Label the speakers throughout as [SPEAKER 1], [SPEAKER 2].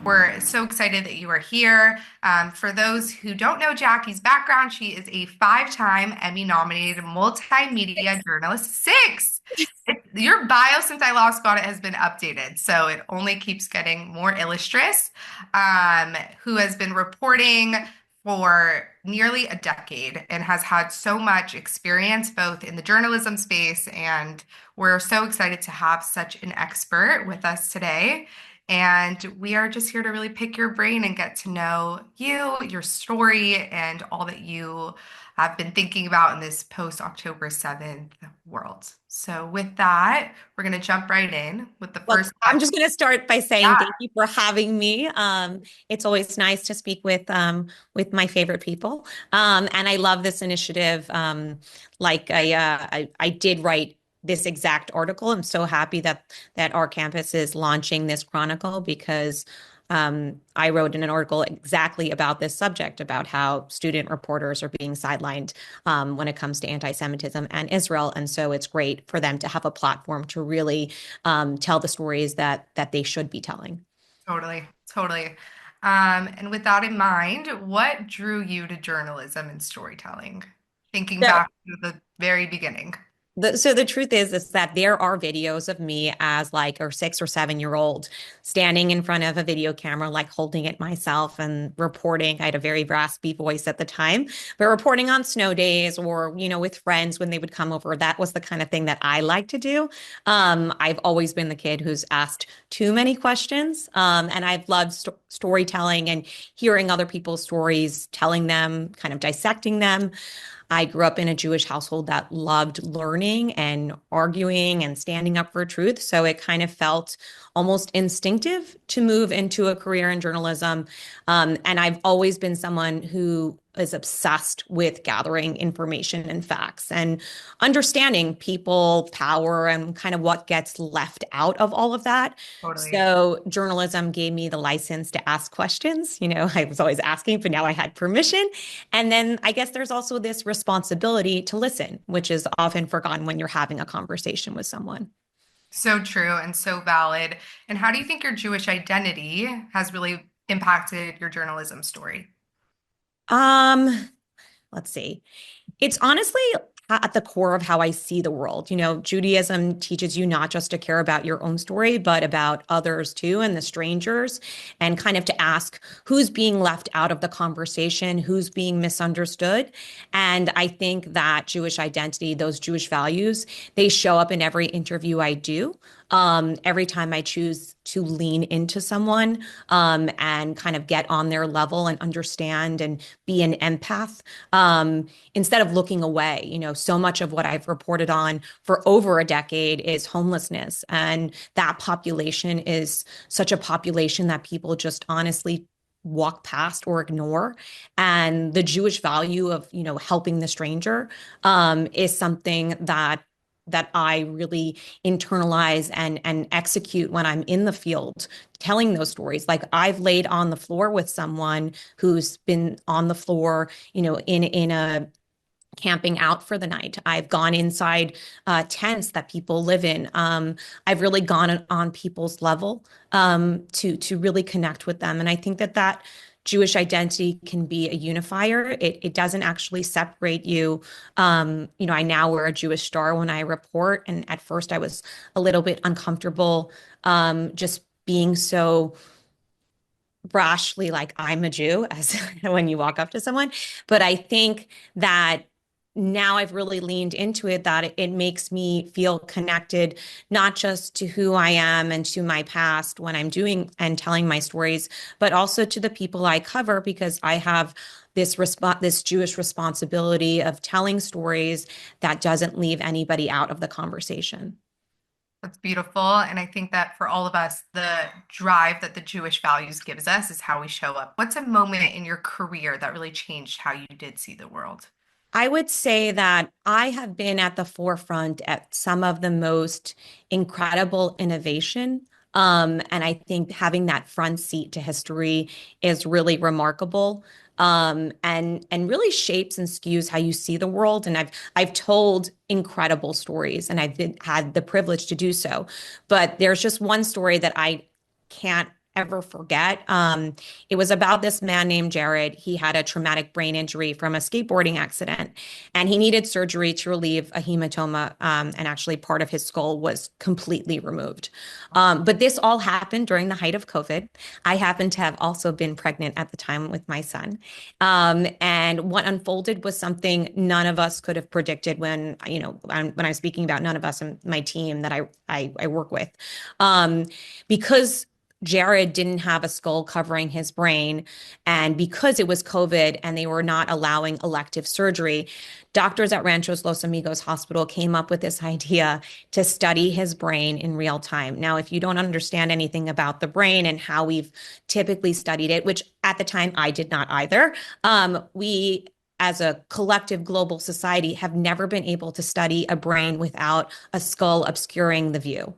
[SPEAKER 1] We're so excited that you are here. For those who don't know Jacki's background, she is a five-time Emmy-nominated multimedia journalist. Six! Your bio since I last got it has been updated, so it only keeps getting more illustrious. Who has been reporting for nearly a decade and has had so much experience both in the journalism space, and we're so excited to have such an expert with us today. And we are just here to really pick your brain and get to know you, your story, and all that you have been thinking about in this post-October 7th world. So with that, we're going to jump right in with the
[SPEAKER 2] Well,
[SPEAKER 1] first
[SPEAKER 2] I'm
[SPEAKER 1] question.
[SPEAKER 2] just going to start by saying
[SPEAKER 1] Yeah,
[SPEAKER 2] thank you for having me. It's always nice to speak with my favorite people, and I love this initiative. I did write this exact article. I'm so happy that our campus is launching this chronicle because I wrote in an article exactly about this subject, about how student reporters are being sidelined when it comes to anti-Semitism and Israel. And so it's great for them to have a platform to really tell the stories that they should be telling.
[SPEAKER 1] totally, totally. And with that in mind, what drew you to journalism and storytelling? Thinking
[SPEAKER 2] So
[SPEAKER 1] back to the very beginning.
[SPEAKER 2] So the truth is that there are videos of me as like a 6 or 7 year old standing in front of a video camera, like holding it myself and reporting. I had a very raspy voice at the time, but reporting on snow days or, with friends when they would come over. That was the kind of thing that I like to do. I've always been the kid who's asked too many questions. And I've loved storytelling and hearing other people's stories, telling them, kind of dissecting them. I grew up in a Jewish household that loved learning and arguing and standing up for truth. So it kind of felt almost instinctive to move into a career in journalism. And I've always been someone who is obsessed with gathering information and facts and understanding people, power, and kind of what gets left out of all of that.
[SPEAKER 1] Totally.
[SPEAKER 2] So journalism gave me the license to ask questions. I was always asking, but now I had permission. And then I guess there's also this responsibility to listen, which is often forgotten when you're having a conversation with someone.
[SPEAKER 1] So true and so valid. And how do you think your Jewish identity has really impacted your journalism story?
[SPEAKER 2] Um, let's see. It's honestly at the core of how I see the world. Judaism teaches you not just to care about your own story, but about others too, and the strangers, and kind of to ask who's being left out of the conversation, who's being misunderstood. And I think that Jewish identity, those Jewish values, they show up in every interview I do. Every time I choose to lean into someone and kind of get on their level and understand and be an empath. Instead of looking away. So much of what I've reported on for over a decade is homelessness. And that population is such a population that people just honestly walk past or ignore. And the Jewish value of, helping the stranger is something that I really internalize and execute when I'm in the field telling those stories. Like I've laid on the floor with someone who's been on the floor, in a camping out for the night. I've gone inside tents that people live in. I've really gone on people's level to really connect with them, and I think that Jewish identity can be a unifier. It doesn't actually separate you. I now wear a Jewish star when I report, and at first I was a little bit uncomfortable just being so brashly like I'm a Jew as when you walk up to someone. But I think that now I've really leaned into it, that it makes me feel connected, not just to who I am and to my past when I'm doing and telling my stories, but also to the people I cover, because I have this Jewish responsibility of telling stories that doesn't leave anybody out of the conversation.
[SPEAKER 1] That's beautiful. And I think that for all of us, the drive that the Jewish values gives us is how we show up. What's a moment in your career that really changed how you did see the world?
[SPEAKER 2] I would say that I have been at the forefront at some of the most incredible innovation. And I think having that front seat to history is really remarkable. And really shapes and skews how you see the world. And I've told incredible stories, and had the privilege to do so. But there's just one story that I can't ever forget. It was about this man named Jared. He had a traumatic brain injury from a skateboarding accident, and he needed surgery to relieve a hematoma. And actually, part of his skull was completely removed. But this all happened during the height of COVID. I happened to have also been pregnant at the time with my son. And what unfolded was something none of us could have predicted when I'm speaking about none of us and my team that I work with. Um, because Jared didn't have a skull covering his brain, and because it was COVID and they were not allowing elective surgery, doctors at Ranchos Los Amigos Hospital came up with this idea to study his brain in real time. Now, if you don't understand anything about the brain and how we've typically studied it, which at the time I did not either, we as a collective global society have never been able to study a brain without a skull obscuring the view.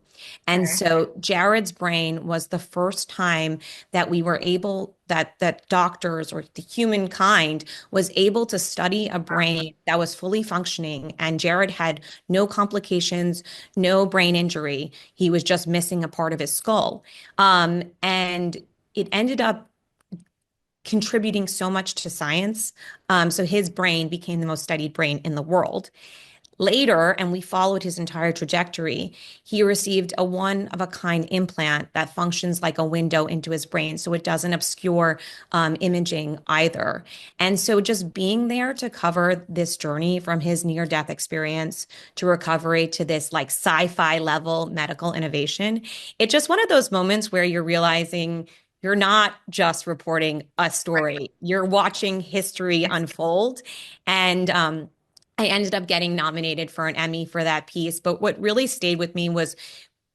[SPEAKER 2] And
[SPEAKER 1] Okay.
[SPEAKER 2] so Jared's brain was the first time that we were able that doctors or the humankind was able to study a brain that was fully functioning, and Jared had no complications, no brain injury. He was just missing a part of his skull. And it ended up contributing so much to science. So his brain became the most studied brain in the world. Later, and we followed his entire trajectory, he received a one of a kind implant that functions like a window into his brain. So it doesn't obscure imaging either. And so just being there to cover this journey from his near death experience to recovery to this like sci-fi level medical innovation, it's just one of those moments where you're realizing you're not just reporting a story, you're watching history unfold. And I ended up getting nominated for an Emmy for that piece. But what really stayed with me was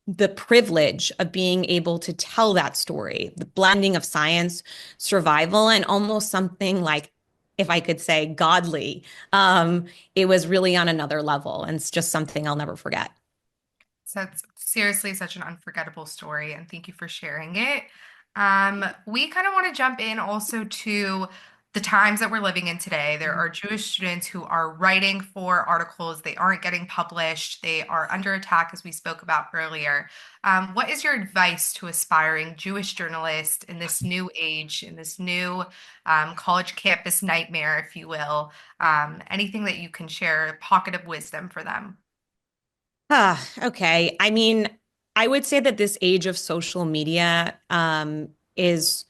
[SPEAKER 2] the privilege of being able to tell that story, the blending of science, survival, and almost something like, if I could say, godly. It was really on another level, and it's just something I'll never forget.
[SPEAKER 1] So it's seriously such an unforgettable story, and thank you for sharing it. We kind of want to jump in also to the times that we're living in today. There are Jewish students who are writing for articles, they aren't getting published, they are under attack, as we spoke about earlier. What is your advice to aspiring Jewish journalists in this new age, in this new college campus nightmare, if you will? Anything that you can share, a pocket of wisdom for them?
[SPEAKER 2] Okay. I mean, I would say that this age of social media is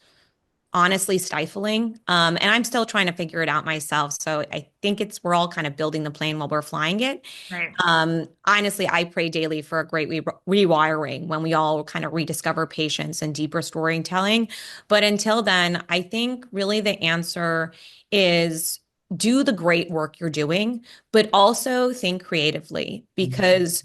[SPEAKER 2] honestly stifling. And I'm still trying to figure it out myself. So I think we're all kind of building the plane while we're flying it.
[SPEAKER 1] Right.
[SPEAKER 2] Honestly, I pray daily for a great rewiring when we all kind of rediscover patience and deeper storytelling. But until then, I think really the answer is do the great work you're doing, but also think creatively because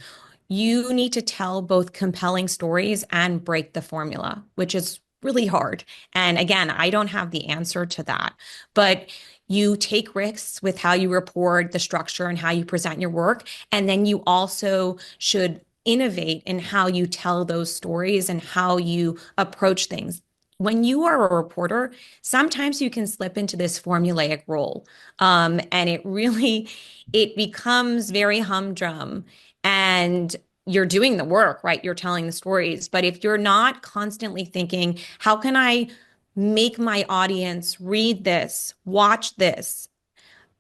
[SPEAKER 2] you need to tell both compelling stories and break the formula, which is really hard. And again, I don't have the answer to that, but you take risks with how you report the structure and how you present your work. And then you also should innovate in how you tell those stories and how you approach things. When you are a reporter, sometimes you can slip into this formulaic role. And it becomes very humdrum and you're doing the work, right? You're telling the stories. But if you're not constantly thinking, how can I make my audience read this, watch this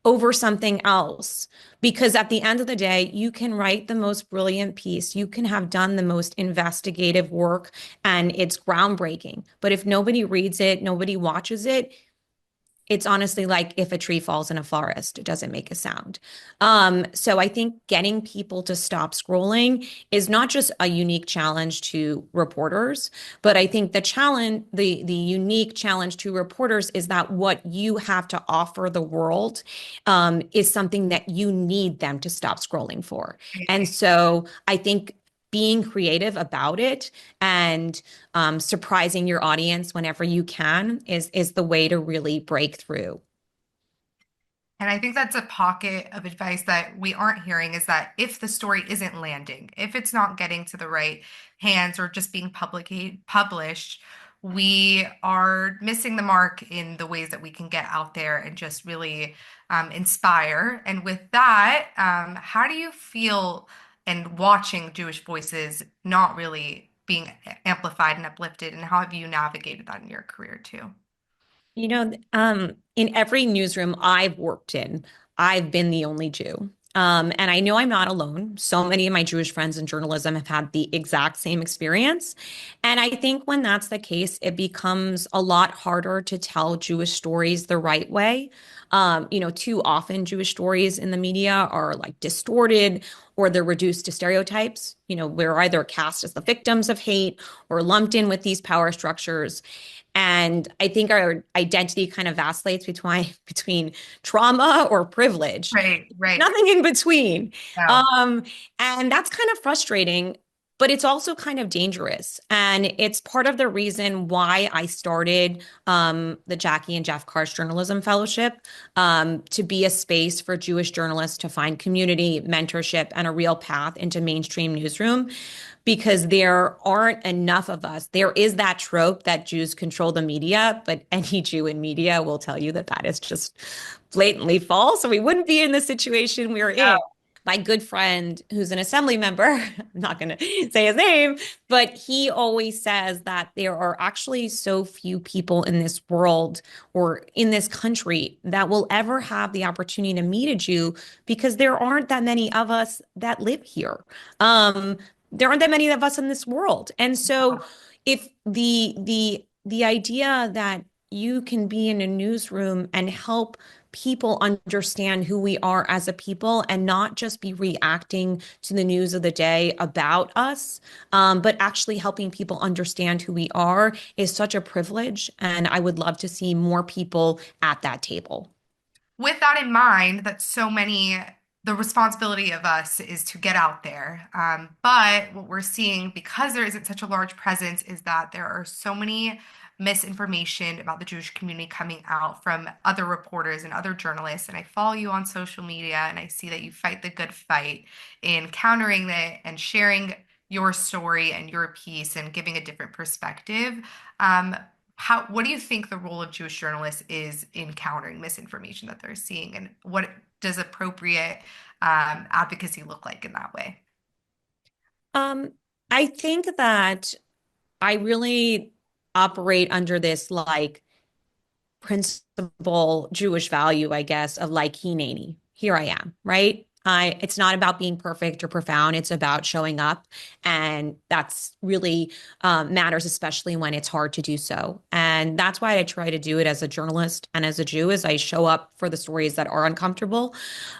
[SPEAKER 2] over something else? Because at the end of the day, you can write the most brilliant piece, you can have done the most investigative work, and it's groundbreaking. But if nobody reads it, nobody watches it, it's honestly like if a tree falls in a forest, it doesn't make a sound. So I think getting people to stop scrolling is not just a unique challenge to reporters, but I think the unique challenge to reporters is that what you have to offer the world is something that you need them to stop scrolling for. And so I think being creative about it and surprising your audience whenever you can is the way to really break through.
[SPEAKER 1] And I think that's a pocket of advice that we aren't hearing is that if the story isn't landing, if it's not getting to the right hands or just being published, we are missing the mark in the ways that we can get out there and just really inspire. And with that, how do you feel and watching Jewish voices not really being amplified and uplifted, and how have you navigated that in your career too?
[SPEAKER 2] In every newsroom I've worked in, I've been the only Jew. And I know I'm not alone. So many of my Jewish friends in journalism have had the exact same experience. And I think when that's the case, it becomes a lot harder to tell Jewish stories the right way. Too often Jewish stories in the media are like distorted or they're reduced to stereotypes. We're either cast as the victims of hate or lumped in with these power structures. And I think our identity kind of vacillates between trauma or privilege,
[SPEAKER 1] Right, right.
[SPEAKER 2] nothing in between.
[SPEAKER 1] No.
[SPEAKER 2] Um, and that's kind of frustrating, but it's also kind of dangerous. And it's part of the reason why I started the Jacki and Jeff Karsh Journalism Fellowship, to be a space for Jewish journalists to find community, mentorship, and a real path into mainstream newsroom because there aren't enough of us. There is that trope that Jews control the media, but any Jew in media will tell you that that is just blatantly false. So we wouldn't be in the situation we're in. My good friend, who's an assembly member, I'm not going to say his name, but he always says that there are actually so few people in this world or in this country that will ever have the opportunity to meet a Jew because there aren't that many of us that live here. There aren't that many of us in this world. And so if the idea that you can be in a newsroom and help people understand who we are as a people and not just be reacting to the news of the day about us, but actually helping people understand who we are is such a privilege. And I would love to see more people at that table.
[SPEAKER 1] With that in mind, that so many, the responsibility of us is to get out there. But what we're seeing, because there isn't such a large presence, is that there are so many misinformation about the Jewish community coming out from other reporters and other journalists. And I follow you on social media and I see that you fight the good fight in countering it and sharing your story and your piece and giving a different perspective. Um, what do you think the role of Jewish journalists is in countering misinformation that they're seeing, and what does appropriate advocacy look like in that way?
[SPEAKER 2] Um, I think that I really operate under this like principle Jewish value, I guess, of like hineni. Here I am, right? It's not about being perfect or profound. It's about showing up. And that's really matters, especially when it's hard to do so. And that's why I try to do it as a journalist and as a Jew, is I show up for the stories that are uncomfortable.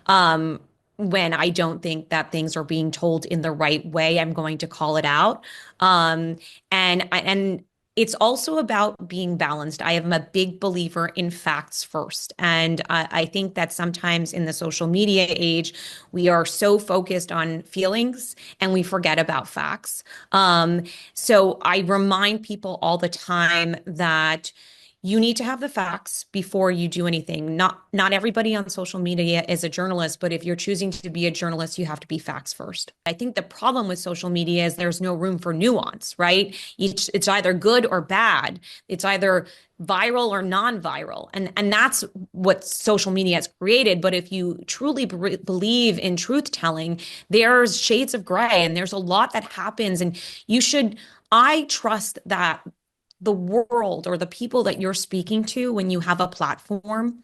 [SPEAKER 2] When I don't think that things are being told in the right way, I'm going to call it out. And it's also about being balanced. I am a big believer in facts first. And I think that sometimes in the social media age, we are so focused on feelings and we forget about facts. So I remind people all the time that you need to have the facts before you do anything. Not everybody on social media is a journalist, but if you're choosing to be a journalist, you have to be facts first. I think the problem with social media is there's no room for nuance, right? It's either good or bad. It's either viral or non-viral. And that's what social media has created. But if you truly believe in truth telling, there's shades of gray and there's a lot that happens. And I trust that the world or the people that you're speaking to when you have a platform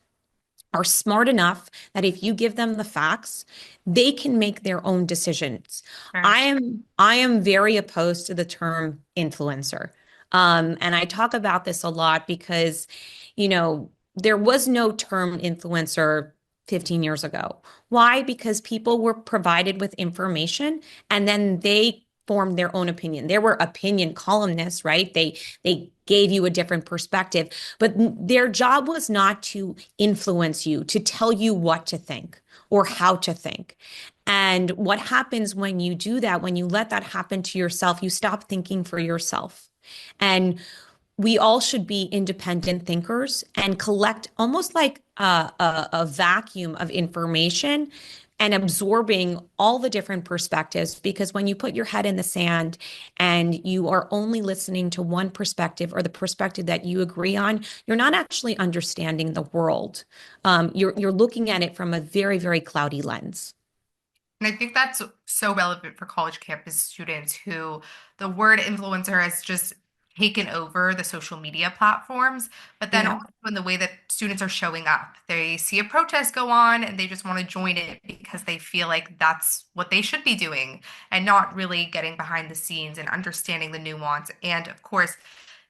[SPEAKER 2] are smart enough that if you give them the facts, they can make their own decisions.
[SPEAKER 1] Sure.
[SPEAKER 2] I am very opposed to the term influencer. And I talk about this a lot because, there was no term influencer 15 years ago. Why? Because people were provided with information and then they formed their own opinion. There were opinion columnists, right? They gave you a different perspective, but their job was not to influence you, to tell you what to think or how to think. And what happens when you do that, when you let that happen to yourself, you stop thinking for yourself. And we all should be independent thinkers and collect almost like a vacuum of information and absorbing all the different perspectives. Because when you put your head in the sand and you are only listening to one perspective or the perspective that you agree on, you're not actually understanding the world. You're looking at it from a very, very cloudy lens.
[SPEAKER 1] And I think that's so relevant for college campus students who the word influencer has just taken over the social media platforms, but then
[SPEAKER 2] Yeah.
[SPEAKER 1] also in the way that students are showing up. They see a protest go on and they just want to join it because they feel like that's what they should be doing and not really getting behind the scenes and understanding the nuance. And of course,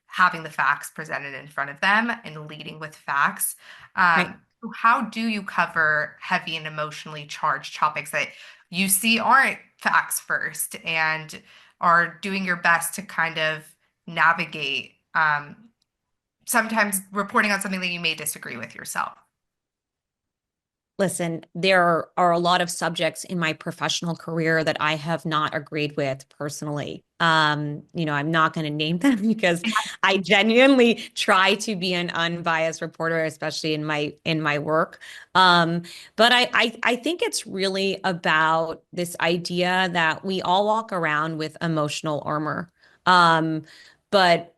[SPEAKER 1] having the facts presented in front of them and leading with facts.
[SPEAKER 2] Right.
[SPEAKER 1] So how do you cover heavy and emotionally charged topics that you see aren't facts first and are doing your best to kind of navigate sometimes reporting on something that you may disagree with yourself?
[SPEAKER 2] Listen, there are a lot of subjects in my professional career that I have not agreed with personally. I'm not going to name them because I genuinely try to be an unbiased reporter, especially in my work. Um, but I think it's really about this idea that we all walk around with emotional armor. Um, but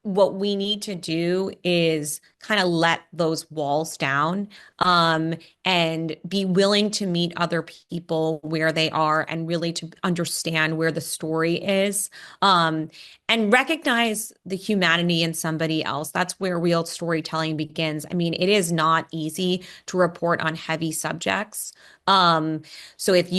[SPEAKER 2] what we need to do is kind of let those walls down, um, and be willing to meet other people where they are and really to understand where the story is, and recognize the humanity in somebody else. That's where real storytelling begins. I mean, it is not easy to report on heavy subjects. Um, so if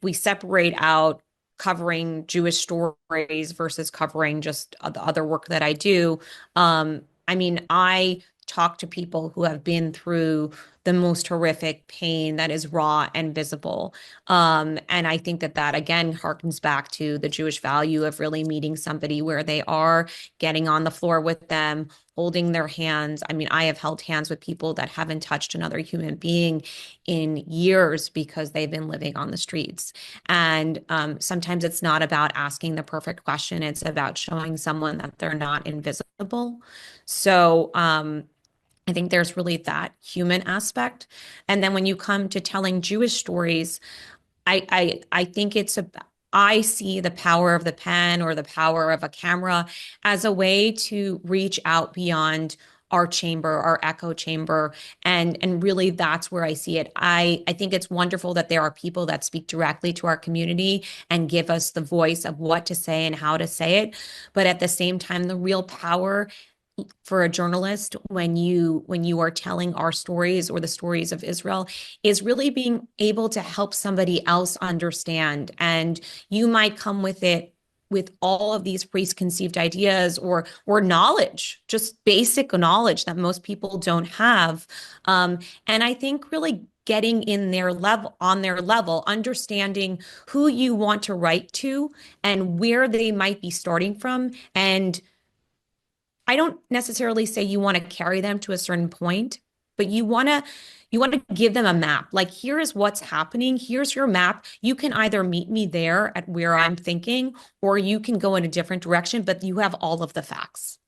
[SPEAKER 2] we separate out covering Jewish stories versus covering just the other work that I do. I mean, I talk to people who have been through the most horrific pain that is raw and visible. And I think that that again harkens back to the Jewish value of really meeting somebody where they are, getting on the floor with them, holding their hands. I mean, I have held hands with people that haven't touched another human being in years because they've been living on the streets. And sometimes it's not about asking the perfect question, it's about showing someone that they're not invisible. So I think there's really that human aspect. And then when you come to telling Jewish stories, I think I see the power of the pen or the power of a camera as a way to reach out beyond our chamber, our echo chamber, and really that's where I see it. I think it's wonderful that there are people that speak directly to our community and give us the voice of what to say and how to say it. But at the same time, the real power for a journalist when you are telling our stories or the stories of Israel is really being able to help somebody else understand. And you might come with it with all of these preconceived ideas or knowledge, just basic knowledge that most people don't have. And I think really getting in their level on their level, understanding who you want to write to and where they might be starting from. And I don't necessarily say you want to carry them to a certain point, but you want to give them a map. Like, here is what's happening. Here's your map. You can either meet me there at where I'm thinking, or you can go in a different direction, but you have all of the facts.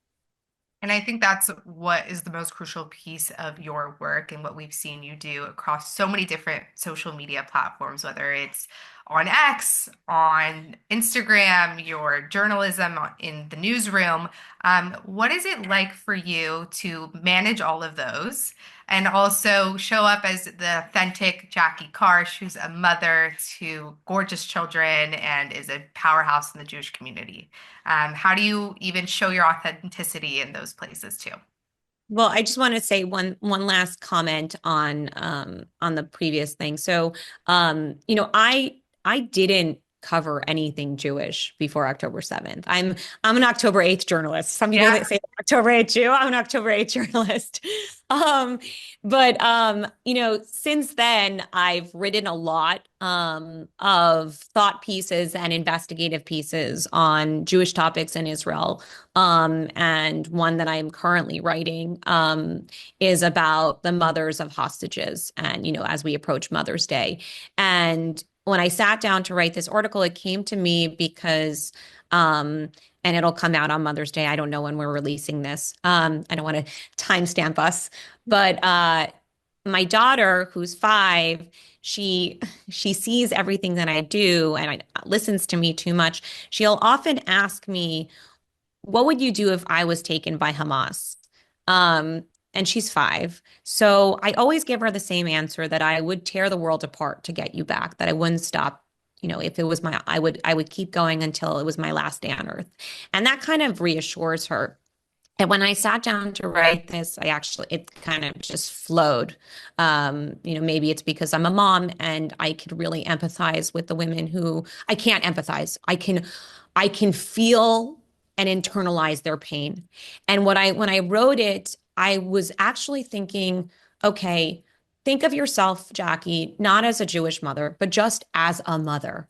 [SPEAKER 1] And I think that's what is the most crucial piece of your work and what we've seen you do across so many different social media platforms, whether it's on X, on Instagram, your journalism in the newsroom. What is it like for you to manage all of those and also show up as the authentic Jacki Karsh, who's a mother to gorgeous children and is a powerhouse in the Jewish community? How do you even show your authenticity in those places too?
[SPEAKER 2] Well, I just want to say one last comment on the previous thing. So, I didn't cover anything Jewish before October 7th. I'm an October 8th journalist. Some people
[SPEAKER 1] Yeah.
[SPEAKER 2] that say October 8th Jew, I'm an October 8th journalist. Um, but since then I've written a lot of thought pieces and investigative pieces on Jewish topics in Israel. And one that I'm currently writing is about the mothers of hostages. And, as we approach Mother's Day. And when I sat down to write this article, it came to me because, and it'll come out on Mother's Day. I don't know when we're releasing this. I don't want to timestamp us, but my daughter, who's 5, she sees everything that I do and listens to me too much. She'll often ask me, what would you do if I was taken by Hamas? Um, and she's 5. So I always give her the same answer that I would tear the world apart to get you back, that I wouldn't stop. If it was I would keep going until it was my last day on earth. And that kind of reassures her. And when I sat down to write this, it kind of just flowed. Maybe it's because I'm a mom and I could really empathize with the women who I can't empathize. I can feel and internalize their pain. And when I wrote it, I was actually thinking, okay, think of yourself, Jacki, not as a Jewish mother, but just as a mother,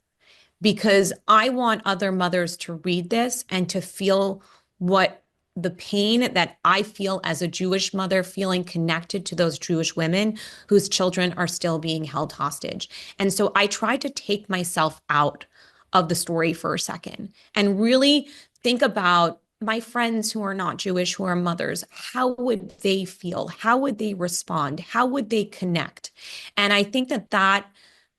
[SPEAKER 2] because I want other mothers to read this and to feel what the pain that I feel as a Jewish mother, feeling connected to those Jewish women whose children are still being held hostage. And so I tried to take myself out of the story for a second and really think about my friends who are not Jewish, who are mothers. How would they feel? How would they respond? How would they connect? And I think that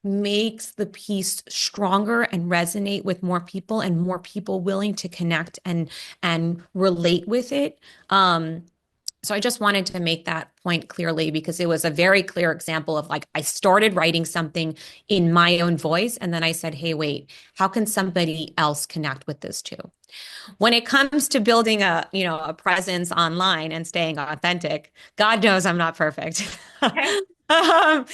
[SPEAKER 2] makes the piece stronger and resonate with more people, and more people willing to connect and relate with it. So I just wanted to make that point clearly, because it was a very clear example of, like, I started writing something in my own voice, and then I said, hey, wait, how can somebody else connect with this too? When it comes to building a presence online and staying authentic, God knows I'm not perfect. I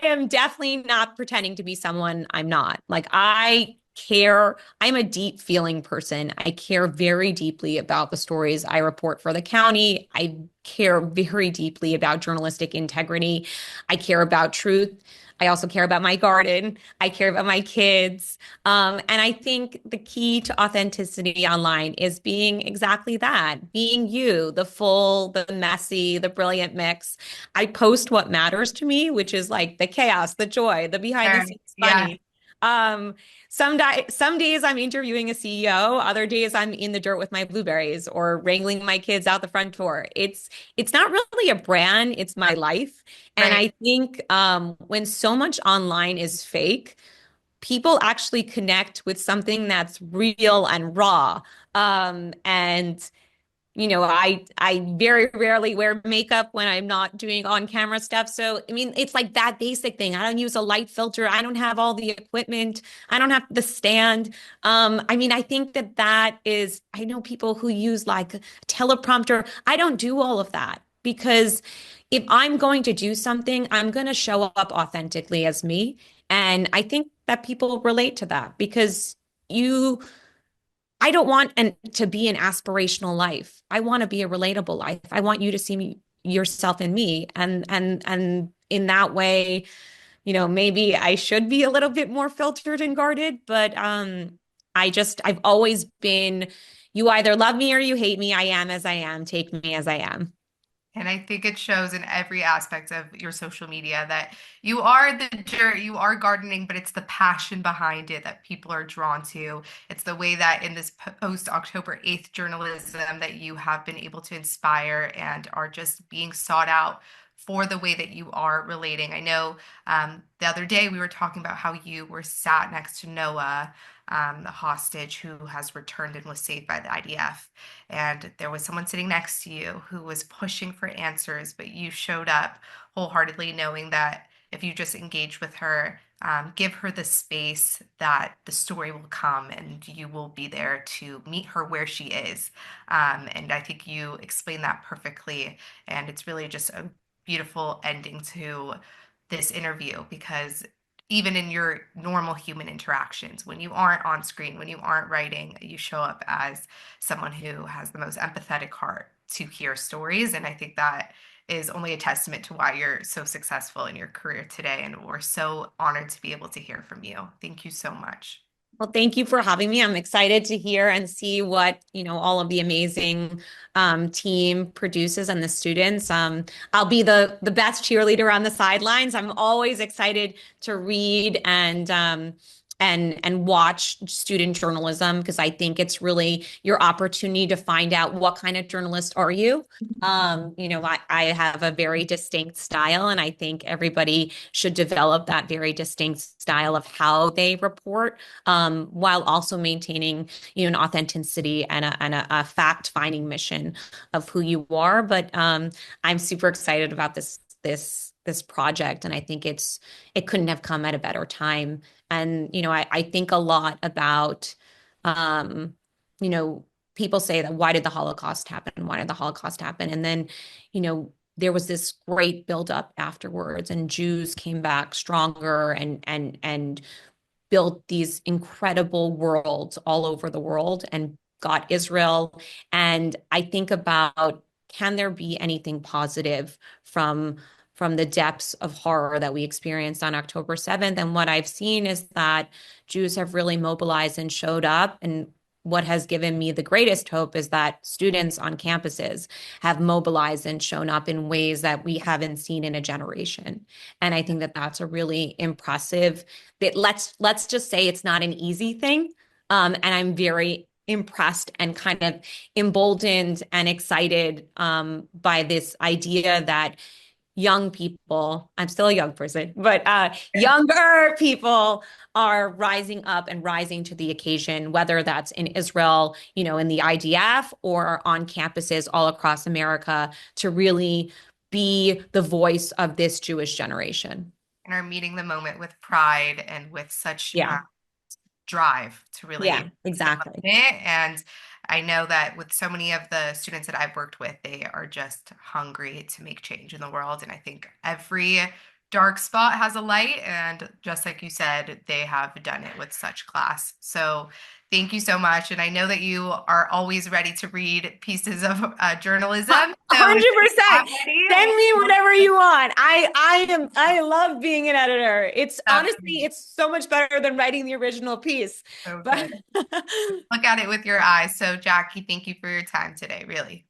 [SPEAKER 2] am definitely not pretending to be someone I'm not. Like, I care. I'm a deep feeling person. I care very deeply about the stories I report for the county. I care very deeply about journalistic integrity. I care about truth. I also care about my garden. I care about my kids. And I think the key to authenticity online is being exactly that, being you, the full, the messy, the brilliant mix. I post what matters to me, which is like the chaos, the joy, the behind the
[SPEAKER 1] Sure.
[SPEAKER 2] scenes
[SPEAKER 1] Yeah.
[SPEAKER 2] funny. Um, some days I'm interviewing a CEO, other days I'm in the dirt with my blueberries or wrangling my kids out the front door. It's not really a brand, it's my life. And
[SPEAKER 1] Right.
[SPEAKER 2] I think when so much online is fake, people actually connect with something that's real and raw. And I very rarely wear makeup when I'm not doing on camera stuff. So, I mean, it's like that basic thing. I don't use a light filter. I don't have all the equipment. I don't have the stand. I mean, I think I know people who use like a teleprompter. I don't do all of that, because if I'm going to do something, I'm going to show up authentically as me. And I think that people relate to that, because you I don't want to be an aspirational life. I want to be a relatable life. I want you to see yourself in me, and in that way, maybe I should be a little bit more filtered and guarded, but I've always been, you either love me or you hate me. I am as I am. Take me as I am.
[SPEAKER 1] And I think it shows in every aspect of your social media that you are the dirt, you are gardening, but it's the passion behind it that people are drawn to. It's the way that in this post October 8th journalism that you have been able to inspire and are just being sought out for the way that you are relating. I know the other day we were talking about how you were sat next to Noah, the hostage who has returned and was saved by the IDF. And there was someone sitting next to you who was pushing for answers, but you showed up wholeheartedly, knowing that if you just engage with her, give her the space, that the story will come and you will be there to meet her where she is. And I think you explained that perfectly. And it's really just a beautiful ending to this interview, because even in your normal human interactions, when you aren't on screen, when you aren't writing, you show up as someone who has the most empathetic heart to hear stories. And I think that is only a testament to why you're so successful in your career today. And we're so honored to be able to hear from you. Thank you so much.
[SPEAKER 2] Well, thank you for having me. I'm excited to hear and see what, all of the amazing team produces and the students. I'll be the best cheerleader on the sidelines. I'm always excited to read and watch student journalism because I think it's really your opportunity to find out what kind of journalist are you. I have a very distinct style, and I think everybody should develop that very distinct style of how they report, while also maintaining, an authenticity and a fact-finding mission of who you are. But I'm super excited about this project, and I think it couldn't have come at a better time. And I think a lot about, um, you know, people say that why did the Holocaust happen? Why did the Holocaust happen? And then, there was this great buildup afterwards, and Jews came back stronger and built these incredible worlds all over the world and got Israel. And I think about, can there be anything positive from the depths of horror that we experienced on October 7th? And what I've seen is that Jews have really mobilized and showed up. And what has given me the greatest hope is that students on campuses have mobilized and shown up in ways that we haven't seen in a generation. And I think that that's a really impressive, that let's just say it's not an easy thing. And I'm very impressed and kind of emboldened and excited, by this idea that young people, I'm still a young person, but younger people are rising up and rising to the occasion, whether that's in Israel, in the IDF, or on campuses all across America, to really be the voice of this Jewish generation.
[SPEAKER 1] And are meeting the moment with pride and with such
[SPEAKER 2] Yeah.
[SPEAKER 1] drive to
[SPEAKER 2] Yeah,
[SPEAKER 1] really step up
[SPEAKER 2] exactly.
[SPEAKER 1] in it. And I know that with so many of the students that I've worked with, they are just hungry to make change in the world. And I think every dark spot has a light. And just like you said, they have done it with such class. So thank you so much. And I know that you are always ready to read pieces of journalism. So if you're not
[SPEAKER 2] 100%.
[SPEAKER 1] ready,
[SPEAKER 2] Send me whatever you want. I love being an editor. It's honestly,
[SPEAKER 1] definitely
[SPEAKER 2] it's so much better than writing the original piece.
[SPEAKER 1] so
[SPEAKER 2] But
[SPEAKER 1] good. Look at it with your eyes. So, Jackie, thank you for your time today, really.